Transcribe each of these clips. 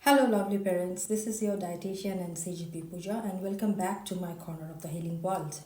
Hello, lovely parents. This is your dietitian and CGP Pooja, and welcome back to my corner of the healing world.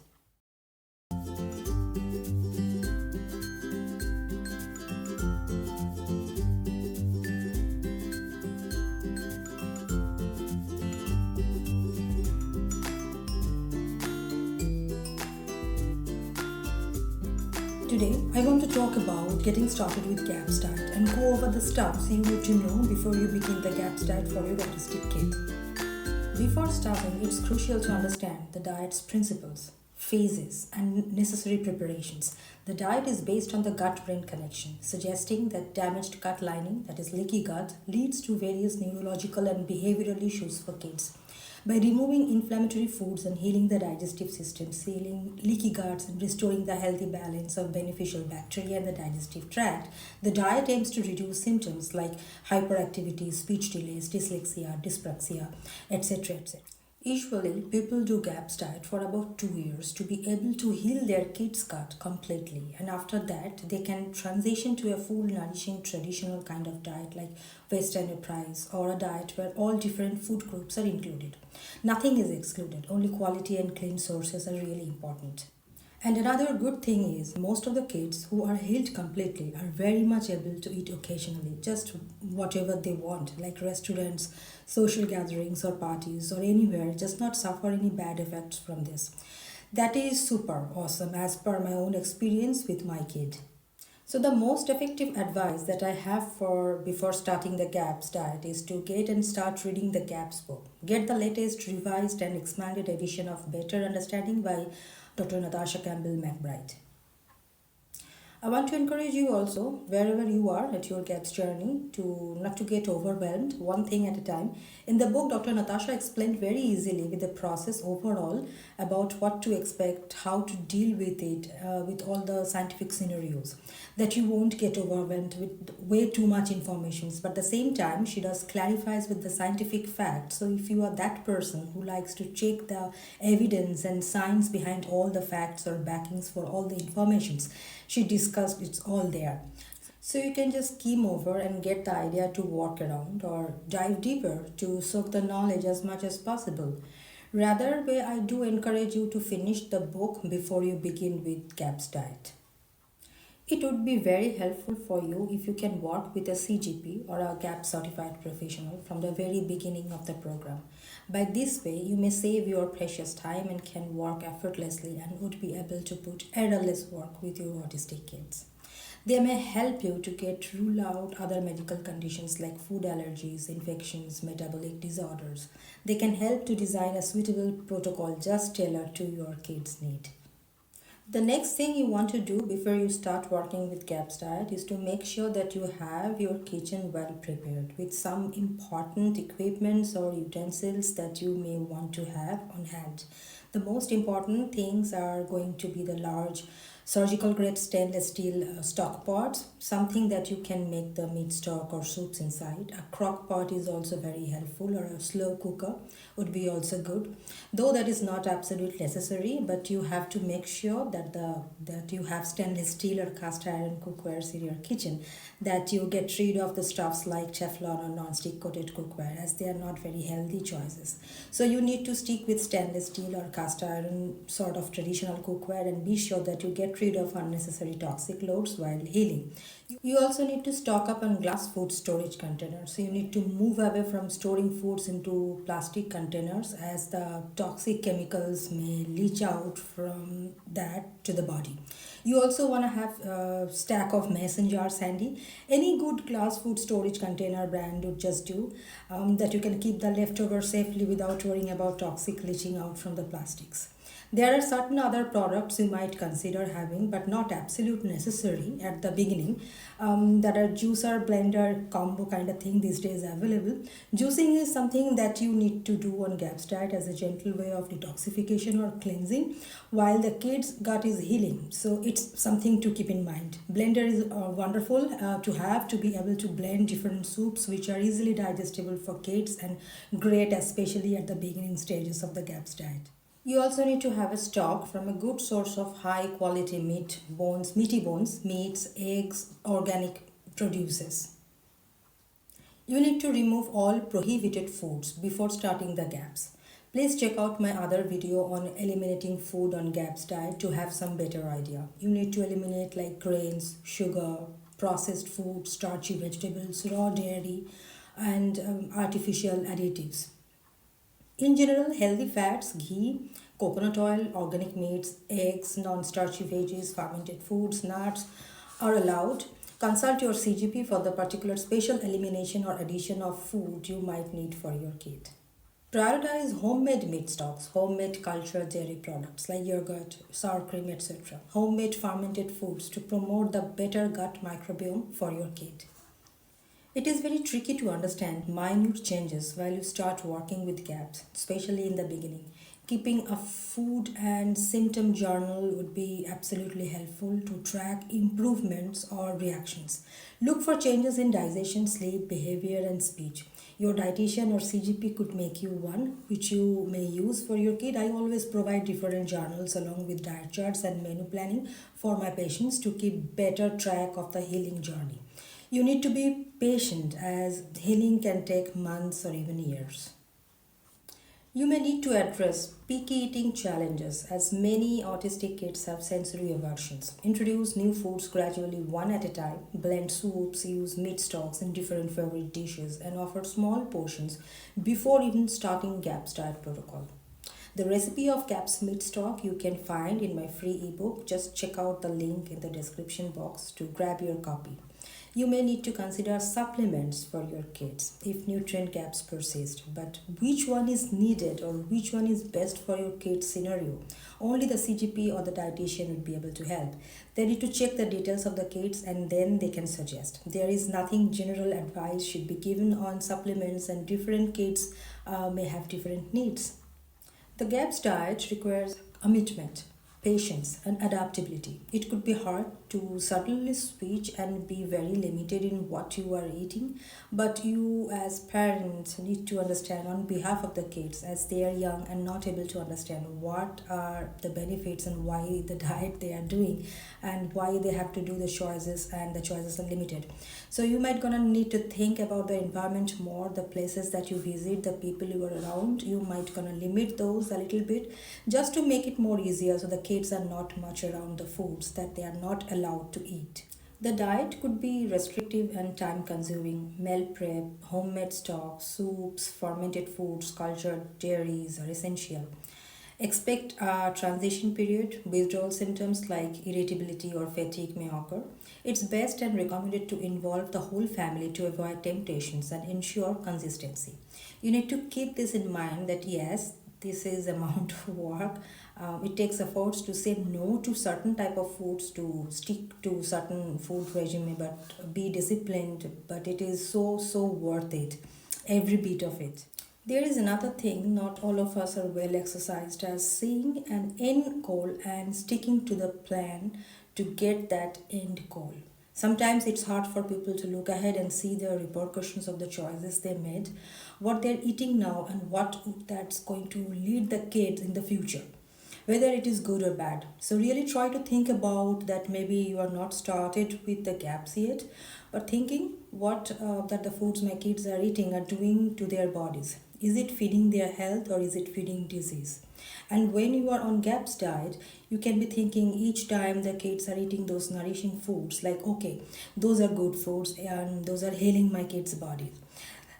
Today, I want to talk about getting started with GAPS diet and go over the steps you need to know before you begin the GAPS diet for your autistic kid. Before starting, it's crucial to understand the diet's principles, phases, and necessary preparations. The diet is based on the gut brain connection, suggesting that damaged gut lining, that is, leaky gut, leads to various neurological and behavioral issues for kids. By removing inflammatory foods and healing the digestive system, sealing leaky guts, and restoring the healthy balance of beneficial bacteria in the digestive tract, the diet aims to reduce symptoms like hyperactivity, speech delays, dyslexia, dyspraxia, etc. etc. Usually, people do GAPS diet for about 2 years to be able to heal their kids' gut completely, and after that, they can transition to a full, nourishing, traditional kind of diet like West Enterprise or a diet where all different food groups are included. Nothing is excluded, only quality and clean sources are really important. And another good thing is, most of the kids who are healed completely are very much able to eat occasionally, just whatever they want, like restaurants, social gatherings, or parties, or anywhere, just not suffer any bad effects from this. That is super awesome as per my own experience with my kid. So the most effective advice that I have for before starting the GAPS diet is to get and start reading the GAPS book. Get the latest revised and expanded edition of Better Understanding by Dr. Natasha Campbell McBride. I want to encourage you also, wherever you are at your GAPS journey, to not to get overwhelmed, one thing at a time. In the book, Dr. Natasha explained very easily with the process overall about what to expect, how to deal with it, with all the scientific scenarios, that you won't get overwhelmed with way too much information. But at the same time, she does clarifies with the scientific facts. So if you are that person who likes to check the evidence and science behind all the facts or backings for all the informations, she discussed it's all there. So you can just skim over and get the idea to walk around or dive deeper to soak the knowledge as much as possible. Rather, way I do encourage you to finish the book before you begin with GAPS diet. It would be very helpful for you if you can work with a CGP or a GAP certified professional from the very beginning of the program. By this way, you may save your precious time and can work effortlessly and would be able to put errorless work with your autistic kids. They may help you to get rule out other medical conditions like food allergies, infections, metabolic disorders. They can help to design a suitable protocol just tailored to your kids' need. The next thing you want to do before you start working with GAPS diet is to make sure that you have your kitchen well prepared with some important equipments or utensils that you may want to have on hand. The most important things are going to be the large surgical grade stainless steel stock pots, something that you can make the meat stock or soups inside. A crock pot is also very helpful, or a slow cooker would be also good, though that is not absolutely necessary, but you have to make sure that that you have stainless steel or cast iron cookwares in your kitchen, that you get rid of the stuffs like Teflon or non-stick coated cookware, as they are not very healthy choices. So you need to stick with stainless steel or cast iron sort of traditional cookware and be sure that you get rid of unnecessary toxic loads while healing. You also need to stock up on glass food storage containers. So you need to move away from storing foods into plastic containers, as the toxic chemicals may leach out from that to the body. You also want to have a stack of mason jars handy. Any good glass food storage container brand would just do, that you can keep the leftover safely without worrying about toxic leaching out from the plastics. There are certain other products you might consider having, but not absolute necessary at the beginning. That are juicer, blender, combo kind of thing these days available. Juicing is something that you need to do on GAPS diet as a gentle way of detoxification or cleansing, while the kid's gut is healing. So it's something to keep in mind. Blender is wonderful to have to be able to blend different soups which are easily digestible for kids and great especially at the beginning stages of the GAPS diet. You also need to have a stock from a good source of high quality meaty bones, meats, eggs, organic produces. You need to remove all prohibited foods before starting the GAPS. Please check out my other video on eliminating food on GAPS diet to have some better idea. You need to eliminate like grains, sugar, processed food, starchy vegetables, raw dairy, and artificial additives. In general, healthy fats, ghee, coconut oil, organic meats, eggs, non-starchy veggies, fermented foods, nuts are allowed. Consult your CGP for the particular special elimination or addition of food you might need for your kid. Prioritize homemade meat stocks, homemade cultured dairy products like yogurt, sour cream, etc. Homemade fermented foods to promote the better gut microbiome for your kid. It is very tricky to understand minute changes while you start working with GAPS, especially in the beginning. Keeping a food and symptom journal would be absolutely helpful to track improvements or reactions. Look for changes in digestion, sleep, behavior, and speech. Your dietitian or CGP could make you one, which you may use for your kid. I always provide different journals along with diet charts and menu planning for my patients to keep better track of the healing journey. You need to be patient as healing can take months or even years. You may need to address picky eating challenges as many autistic kids have sensory aversions. Introduce new foods gradually one at a time, blend soups, use meat stocks in different favorite dishes, and offer small portions before even starting GAPS diet protocol. The recipe of GAPS meat stock you can find in my free ebook. Just check out the link in the description box to grab your copy. You may need to consider supplements for your kids if nutrient gaps persist, but which one is needed or which one is best for your kid's scenario? Only the CGP or the dietitian would be able to help. They need to check the details of the kids and then they can suggest. There is nothing general advice should be given on supplements, and different kids may have different needs. The GAPS diet requires commitment, patience, and adaptability. It could be hard to suddenly switch and be very limited in what you are eating, but you, as parents, need to understand on behalf of the kids as they are young and not able to understand what are the benefits and why the diet they are doing and why they have to do the choices, and the choices are limited. So you might gonna need to think about the environment more, the places that you visit, the people you are around. You might gonna limit those a little bit just to make it more easier so the kids are not much around the foods that they are not allowed to eat. The diet could be restrictive and time consuming. Meal prep, homemade stocks, soups, fermented foods, cultured dairies are essential. Expect a transition period. Withdrawal symptoms like irritability or fatigue may occur. It's best and recommended to involve the whole family to avoid temptations and ensure consistency. You need to keep this in mind that yes, this is amount of work. It takes efforts to say no to certain type of foods, to stick to certain food regime, but be disciplined. But it is so worth it, every bit of it. There is another thing, not all of us are well exercised as seeing an end goal and sticking to the plan to get that end goal. Sometimes it's hard for people to look ahead and see the repercussions of the choices they made, what they're eating now, and what that's going to lead the kids in the future, whether it is good or bad. So really try to think about that. Maybe you are not started with the GAPS yet, but thinking what that the foods my kids are eating are doing to their bodies. Is it feeding their health or is it feeding disease? And when you are on GAPS diet, you can be thinking each time the kids are eating those nourishing foods, like, okay, those are good foods and those are healing my kids' bodies.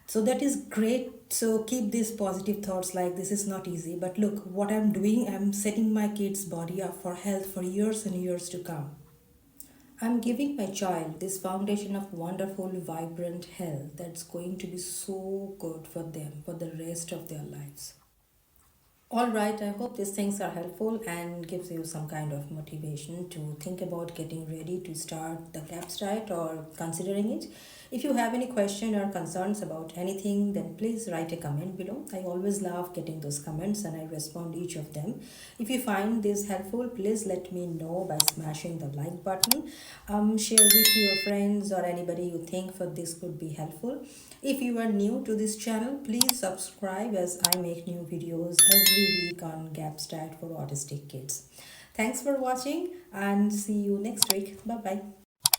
So that is great. So keep these positive thoughts, like this is not easy, but look what I'm doing. I'm setting my kids' body up for health for years and years to come. I'm giving my child this foundation of wonderful, vibrant health that's going to be so good for them for the rest of their lives. All right, I hope these things are helpful and gives you some kind of motivation to think about getting ready to start the GAPS diet or considering it. If you have any question or concerns about anything, then please write a comment below. I always love getting those comments and I respond each of them. If you find this helpful, please let me know by smashing the like button. Share with your friends or anybody you think for this could be helpful. If you are new to this channel, please subscribe as I make new videos every week on GAPS diet for autistic kids. Thanks for watching and see you next week. Bye bye.